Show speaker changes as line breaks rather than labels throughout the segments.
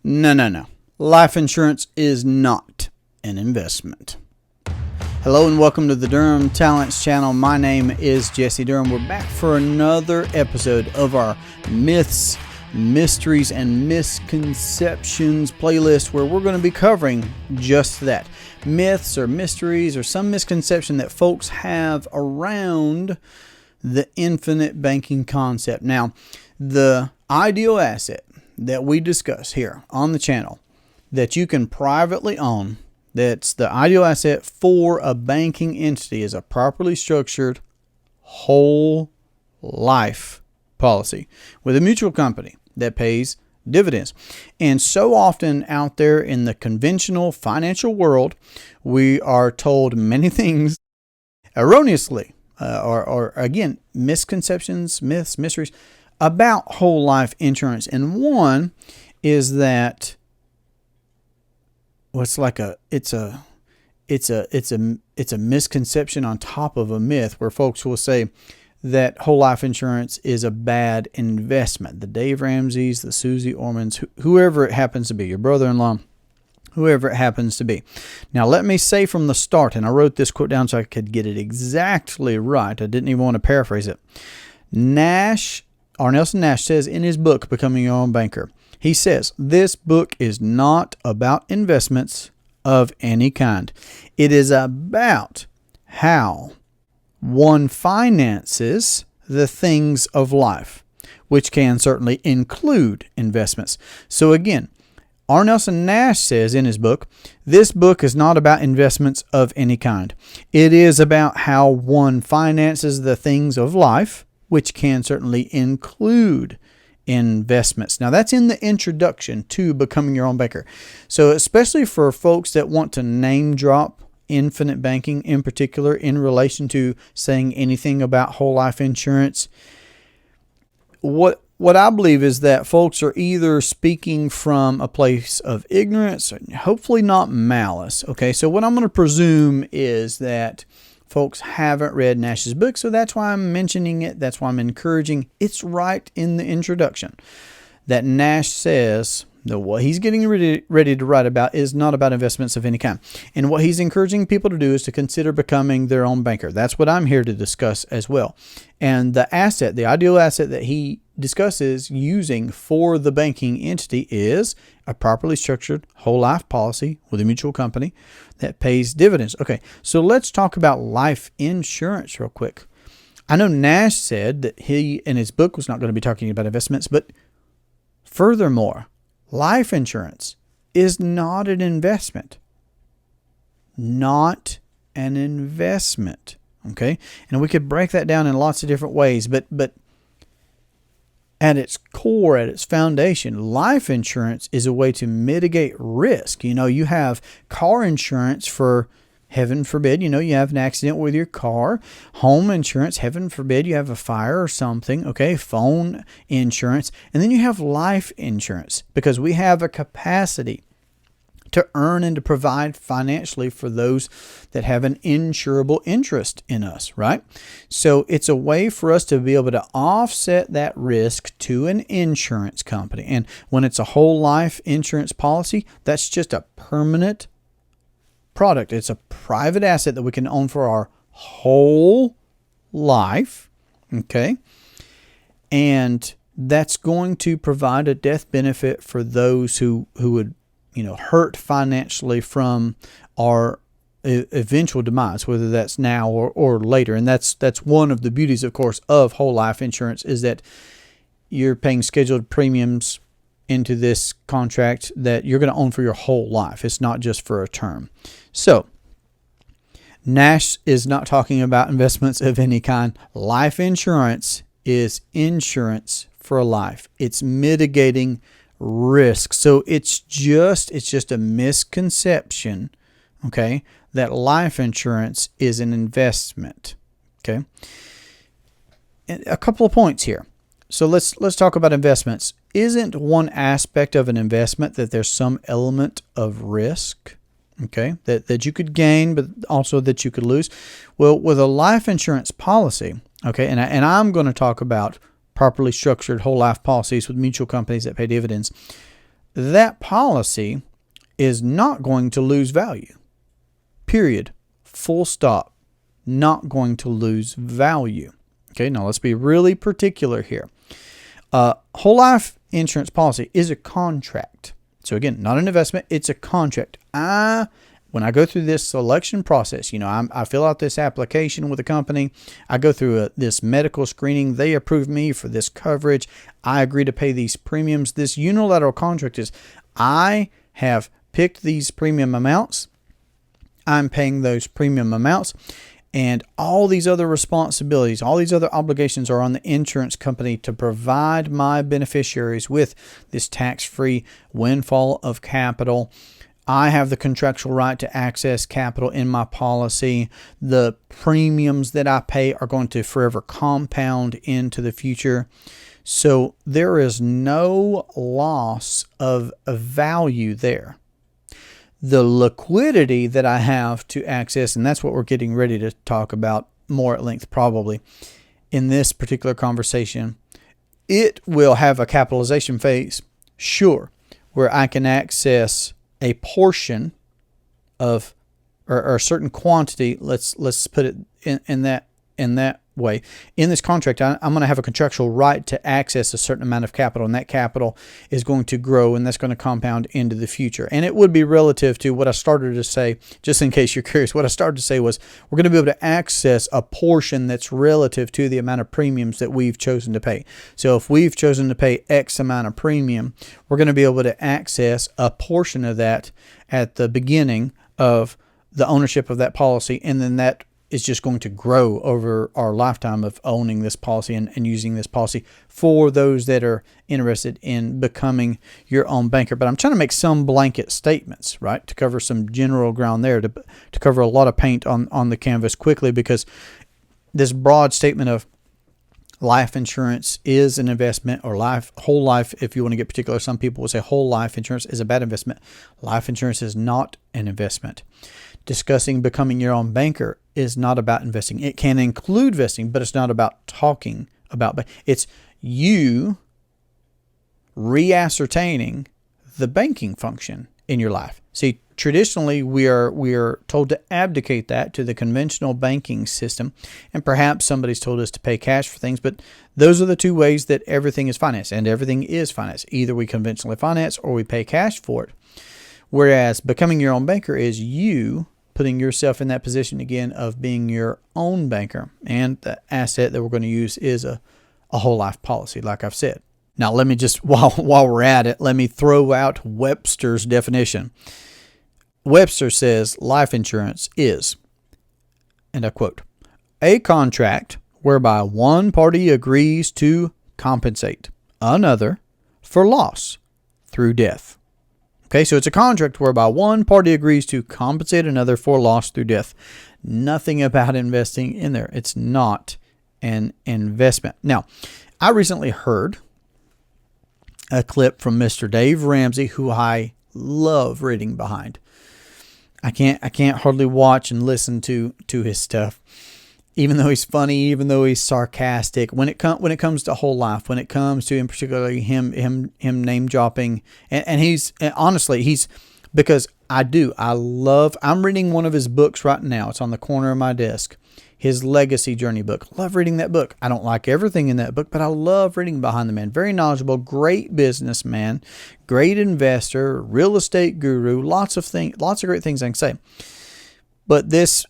No, no, no. Life insurance is not an investment. Hello and welcome to the Durham Talents channel. My name is Jesse Durham. We're back for another episode of our Myths, Mysteries, and Misconceptions playlist where we're going to be covering just that. Myths or mysteries or some misconception that folks have around the infinite banking concept. Now, the ideal asset that we discuss here on the channel that you can privately own, that's the ideal asset for a banking entity, is a properly structured whole life policy with a mutual company that pays dividends. And so often out there in the conventional financial world, we are told many things erroneously, or again, misconceptions, myths, mysteries about whole life insurance. And one is that it's a misconception on top of a myth, where folks will say that whole life insurance is a bad investment. The Dave Ramseys, the Susie Ormans, whoever it happens to be, your brother-in-law, whoever it happens to be. Now, let me say from the start, and I wrote this quote down so I could get it exactly right. I didn't even want to paraphrase it. R. Nelson Nash says in his book, Becoming Your Own Banker, he says, this book is not about investments of any kind. It is about how one finances the things of life, which can certainly include investments. So again, R. Nelson Nash says in his book, this book is not about investments of any kind. It is about how one finances the things of life, which can certainly include investments. Now, that's in the introduction to Becoming Your Own Banker. So especially for folks that want to name drop infinite banking in particular in relation to saying anything about whole life insurance, what I believe is that folks are either speaking from a place of ignorance, or hopefully not malice. Okay, so what I'm going to presume is that folks haven't read Nash's book, so that's why I'm mentioning it. That's why I'm encouraging. It's right in the introduction that Nash says that what he's getting ready to write about is not about investments of any kind. And what he's encouraging people to do is to consider becoming their own banker. That's what I'm here to discuss as well. And the ideal asset that he discusses using for the banking entity is a properly structured whole life policy with a mutual company that pays dividends. Okay, so let's talk about life insurance real quick. I know Nash said that he, in his book, was not going to be talking about investments, but furthermore, life insurance is not an investment. Not an investment. Okay? And we could break that down in lots of different ways, but at its core, at its foundation, life insurance is a way to mitigate risk. You know, you have car insurance for, heaven forbid, you have an accident with your car. Home insurance, heaven forbid, you have a fire or something. Okay, phone insurance. And then you have life insurance because we have a capacity to earn and to provide financially for those that have an insurable interest in us, right? So it's a way for us to be able to offset that risk to an insurance company. And when it's a whole life insurance policy, that's just a permanent product. It's a private asset that we can own for our whole life, okay? And that's going to provide a death benefit for those who would hurt financially from our eventual demise, whether that's now or later. And that's one of the beauties, of course, of whole life insurance, is that you're paying scheduled premiums into this contract that you're going to own for your whole life. It's not just for a term. So Nash is not talking about investments of any kind. Life insurance is insurance for life. It's mitigating risk. So it's just a misconception, okay, that life insurance is an investment. Okay. And a couple of points here. So let's talk about investments. Isn't one aspect of an investment that there's some element of risk? Okay, that you could gain, but also that you could lose. Well, with a life insurance policy, okay, and I'm going to talk about properly structured whole life policies with mutual companies that pay dividends. that policy is not going to lose value. Period. Full stop. Not going to lose value. Okay, now let's be really particular here. Whole life insurance policy is a contract. So again, not an investment, it's a contract. When I go through this selection process, I fill out this application with a company. I go through this medical screening. They approve me for this coverage. I agree to pay these premiums. This unilateral contract is I have picked these premium amounts. I'm paying those premium amounts. And all these other responsibilities, all these other obligations are on the insurance company to provide my beneficiaries with this tax-free windfall of capital. I have the contractual right to access capital in my policy. The premiums that I pay are going to forever compound into the future. So there is no loss of value there. The liquidity that I have to access, and that's what we're getting ready to talk about more at length probably in this particular conversation, it will have a capitalization phase, sure, where I can access a portion of or a certain quantity. Let's put it in that way. In this contract, I'm going to have a contractual right to access a certain amount of capital, and that capital is going to grow, and that's going to compound into the future. And it would be relative to what I started to say, just in case you're curious. What I started to say was we're going to be able to access a portion that's relative to the amount of premiums that we've chosen to pay. So if we've chosen to pay X amount of premium, we're going to be able to access a portion of that at the beginning of the ownership of that policy, and then that is just going to grow over our lifetime of owning this policy and using this policy for those that are interested in becoming your own banker. But I'm trying to make some blanket statements, right, to cover some general ground there, to cover a lot of paint on the canvas quickly, because this broad statement of life insurance is an investment, or whole life, if you want to get particular, some people will say whole life insurance is a bad investment. Life insurance is not an investment. Discussing becoming your own banker is not about investing. It can include investing, but it's not about talking about. It's you re-ascertaining the banking function in your life. See, traditionally we are told to abdicate that to the conventional banking system, and perhaps somebody's told us to pay cash for things, but those are the two ways that everything is financed, and everything is financed. Either we conventionally finance or we pay cash for it. Whereas becoming your own banker is you putting yourself in that position again of being your own banker. And the asset that we're going to use is a whole life policy, like I've said. Now, let me just, while we're at it, let me throw out Webster's definition. Webster says life insurance is, and I quote, a contract whereby one party agrees to compensate another for loss through death. Okay, so it's a contract whereby one party agrees to compensate another for loss through death. Nothing about investing in there. It's not an investment. Now, I recently heard a clip from Mr. Dave Ramsey, who I love reading behind. I can't hardly watch and listen to his stuff, even though he's funny, even though he's sarcastic. When it comes to whole life, when it comes to, in particular, him name dropping, and he's because I'm reading one of his books right now. It's on the corner of my desk. His Legacy Journey book. Love reading that book. I don't like everything in that book, but I love reading behind the man. Very knowledgeable, great businessman, great investor, real estate guru, lots of great things I can say. But this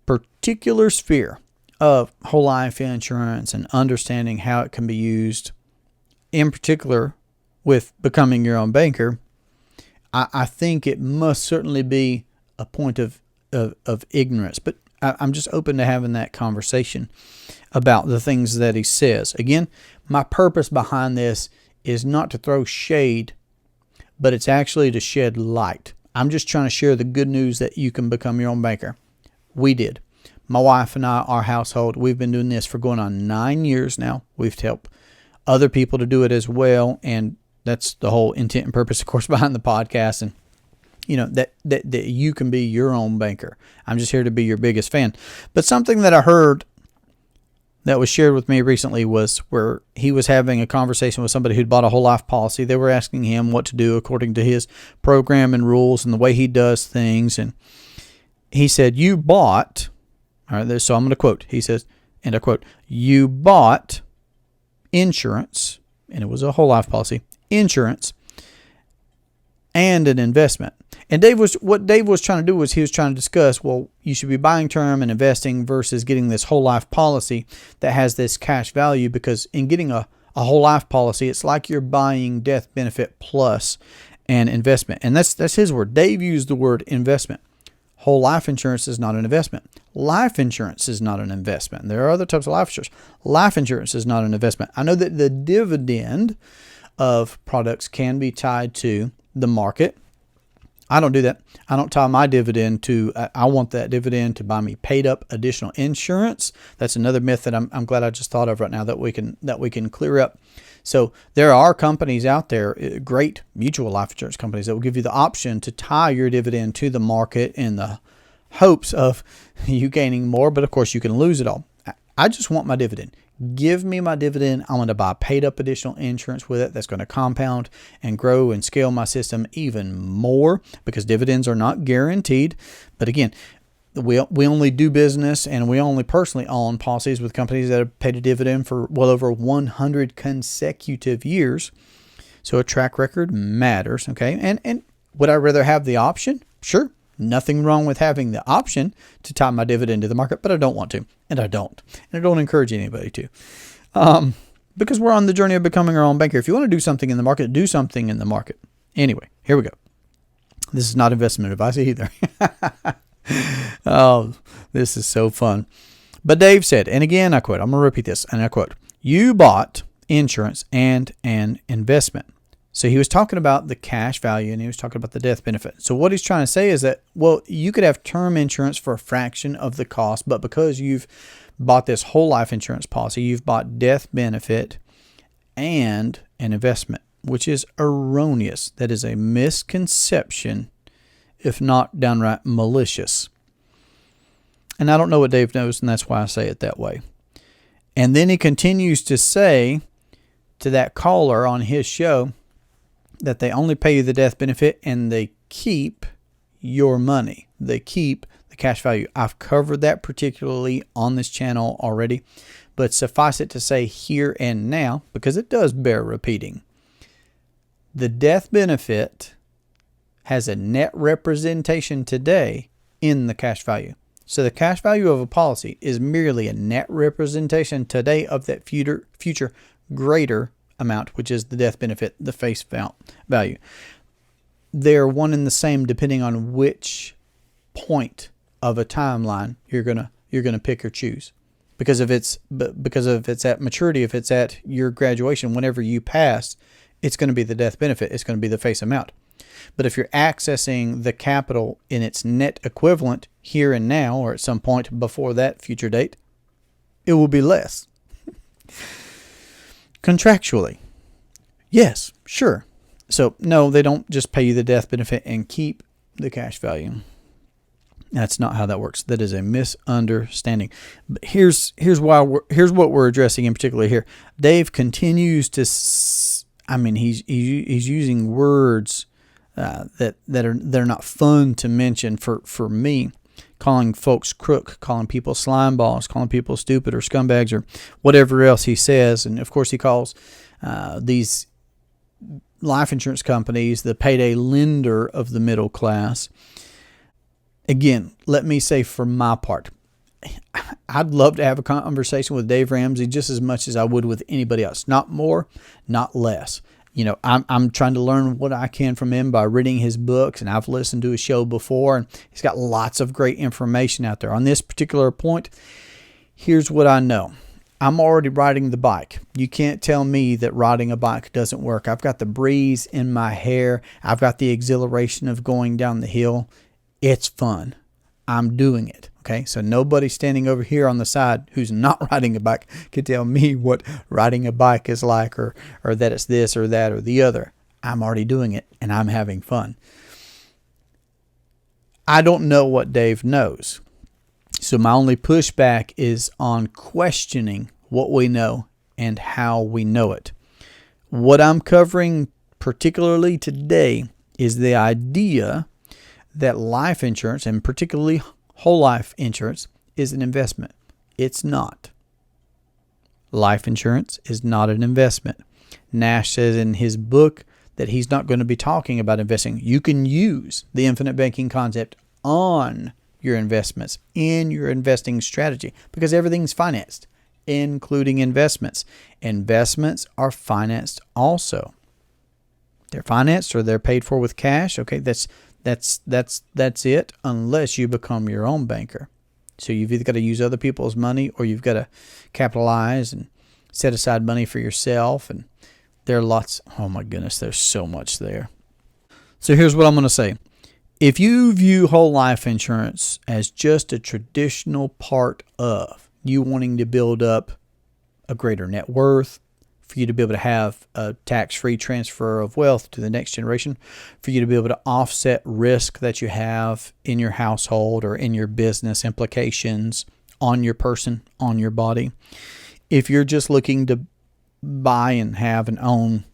particular sphere of whole life insurance and understanding how it can be used, in particular with becoming your own banker, I think it must certainly be a point of ignorance. But I'm just open to having that conversation about the things that he says. Again, my purpose behind this is not to throw shade, but it's actually to shed light. I'm just trying to share the good news that you can become your own banker. We did. My wife and I, our household, we've been doing this for going on 9 years now. We've helped other people to do it as well, and that's the whole intent and purpose, of course, behind the podcast. And that you can be your own banker. I'm just here to be your biggest fan. But something that I heard that was shared with me recently was where he was having a conversation with somebody who'd bought a whole life policy. They were asking him what to do according to his program and rules and the way he does things. And he said, you bought, all right, so I'm going to quote. He says, and I quote, you bought insurance, and it was a whole life policy, insurance, and an investment. And what Dave was trying to do was he was trying to discuss, well, you should be buying term and investing versus getting this whole life policy that has this cash value, because in getting a whole life policy, it's like you're buying death benefit plus an investment. And that's his word. Dave used the word investment. Whole life insurance is not an investment. Life insurance is not an investment. There are other types of life insurance. Life insurance is not an investment. I know that the dividend of products can be tied to the market. I don't do that. I don't tie my dividend to, I want that dividend to buy me paid up additional insurance. That's another myth that I'm glad I just thought of right now that we can clear up. So there are companies out there, great mutual life insurance companies, that will give you the option to tie your dividend to the market in the hopes of you gaining more. But of course you can lose it all. I just want my dividend. Give me my dividend. I'm going to buy paid up additional insurance with it that's going to compound and grow and scale my system even more, because dividends are not guaranteed. But again, we only do business and we only personally own policies with companies that have paid a dividend for well over 100 consecutive years. So a track record matters. Okay. And would I rather have the option? Sure. Nothing wrong with having the option to tie my dividend to the market, but I don't want to, and I don't encourage anybody to, because we're on the journey of becoming our own banker. If you want to do something in the market, do something in the market. Anyway, here we go. This is not investment advice either. Oh, this is so fun. But Dave said, and again, I quote, I'm going to repeat this, and I quote, you bought insurance and an investment. So he was talking about the cash value and he was talking about the death benefit. So what he's trying to say is that, well, you could have term insurance for a fraction of the cost, but because you've bought this whole life insurance policy, you've bought death benefit and an investment, which is erroneous. That is a misconception, if not downright malicious. And I don't know what Dave knows, and that's why I say it that way. And then he continues to say to that caller on his show that they only pay you the death benefit and they keep your money. They keep the cash value. I've covered that particularly on this channel already, but suffice it to say here and now, because it does bear repeating, the death benefit has a net representation today in the cash value. So the cash value of a policy is merely a net representation today of that future greater amount, which is the death benefit, the face value. They're one and the same depending on which point of a timeline you're gonna pick or choose. Because if it's at maturity, if it's at your graduation, whenever you pass, it's going to be the death benefit. It's going to be the face amount. But if you're accessing the capital in its net equivalent here and now, or at some point before that future date, it will be less. Contractually, yes, sure. So no, they don't just pay you the death benefit and keep the cash value. That's not how that works. That is a misunderstanding. But here's what we're addressing in particular here. Dave continues to, he's using words that are not fun to mention for me. Calling folks crook, calling people slime balls, calling people stupid or scumbags or whatever else he says. And of course he calls these life insurance companies the payday lender of the middle class. Again, let me say for my part, I'd love to have a conversation with Dave Ramsey just as much as I would with anybody else. Not more, not less. You know, I'm trying to learn what I can from him by reading his books, and I've listened to his show before, and he's got lots of great information out there. On this particular point, here's what I know. I'm already riding the bike. You can't tell me that riding a bike doesn't work. I've got the breeze in my hair. I've got the exhilaration of going down the hill. It's fun. I'm doing it. Okay, so nobody standing over here on the side who's not riding a bike can tell me what riding a bike is like, or that it's this or that or the other. I'm already doing it and I'm having fun. I don't know what Dave knows. So my only pushback is on questioning what we know and how we know it. What I'm covering particularly today is the idea that life insurance, and particularly whole life insurance, is an investment. It's not. Life insurance is not an investment. Nash says in his book that he's not going to be talking about investing. You can use the infinite banking concept on your investments in your investing strategy because everything's financed, including investments. Investments are financed also. They're financed or they're paid for with cash. Okay, that's it, unless you become your own banker. So you've either got to use other people's money or you've got to capitalize and set aside money for yourself. And there are lots. Oh my goodness, there's so much there. So here's what I'm going to say. If you view whole life insurance as just a traditional part of you wanting to build up a greater net worth, for you to be able to have a tax-free transfer of wealth to the next generation, for you to be able to offset risk that you have in your household or in your business implications on your person, on your body. If you're just looking to buy and have and own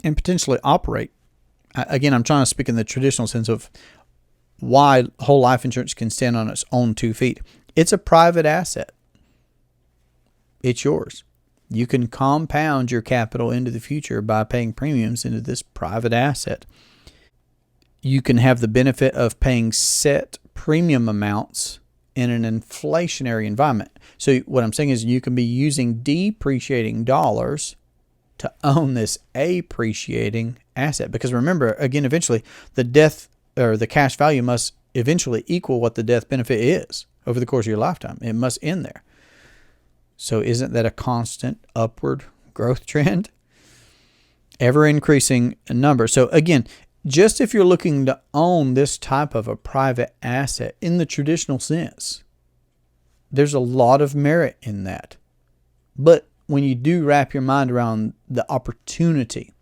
and potentially operate, again, I'm trying to speak in the traditional sense of why whole life insurance can stand on its own 2 feet. It's a private asset. It's yours. You can compound your capital into the future by paying premiums into this private asset. You can have the benefit of paying set premium amounts in an inflationary environment. So what I'm saying is you can be using depreciating dollars to own this appreciating asset. Because remember, again, eventually the death or the cash value must eventually equal what the death benefit is over the course of your lifetime. It must end there. So isn't that a constant upward growth trend? Ever increasing number. So again, just if you're looking to own this type of a private asset in the traditional sense, there's a lot of merit in that. But when you do wrap your mind around the opportunity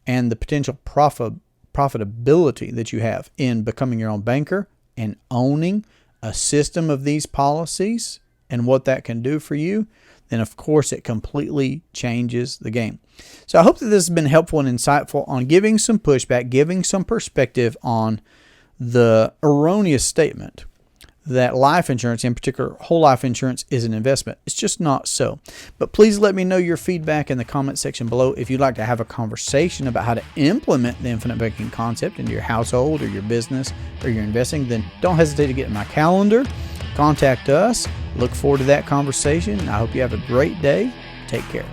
and the potential profitability that you have in becoming your own banker and owning a system of these policies and what that can do for you, then of course it completely changes the game. So I hope that this has been helpful and insightful on giving some pushback, giving some perspective on the erroneous statement that life insurance, in particular whole life insurance, is an investment. It's just not so. But please let me know your feedback in the comment section below. If you'd like to have a conversation about how to implement the infinite banking concept into your household or your business or your investing, then don't hesitate to get in my calendar. Contact us. Look forward to that conversation. I hope you have a great day. Take care.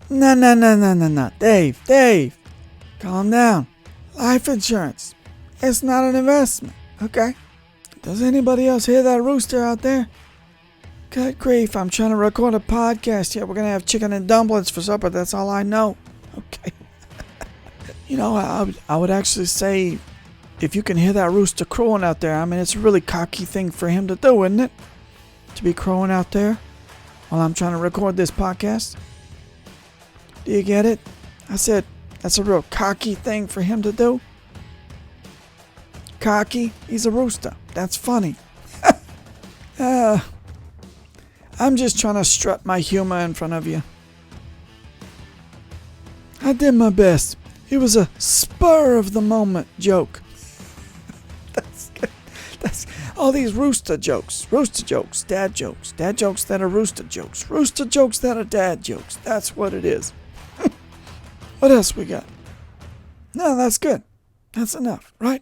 No. Dave. Calm down. Life insurance. It's not an investment, okay? Does anybody else hear that rooster out there? Good grief, I'm trying to record a podcast here. We're going to have chicken and dumplings for supper. That's all I know. Okay. You know, I would actually say, if you can hear that rooster crowing out there, I mean, it's a really cocky thing for him to do, isn't it? To be crowing out there while I'm trying to record this podcast. Do you get it? I said, that's a real cocky thing for him to do. Cocky? He's a rooster. That's funny. I'm just trying to strut my humor in front of you. I did my best. It was a spur of the moment joke. That's good. That's all these rooster jokes, dad jokes that are rooster jokes that are dad jokes. That's what it is. What else we got? No, that's good. That's enough, right?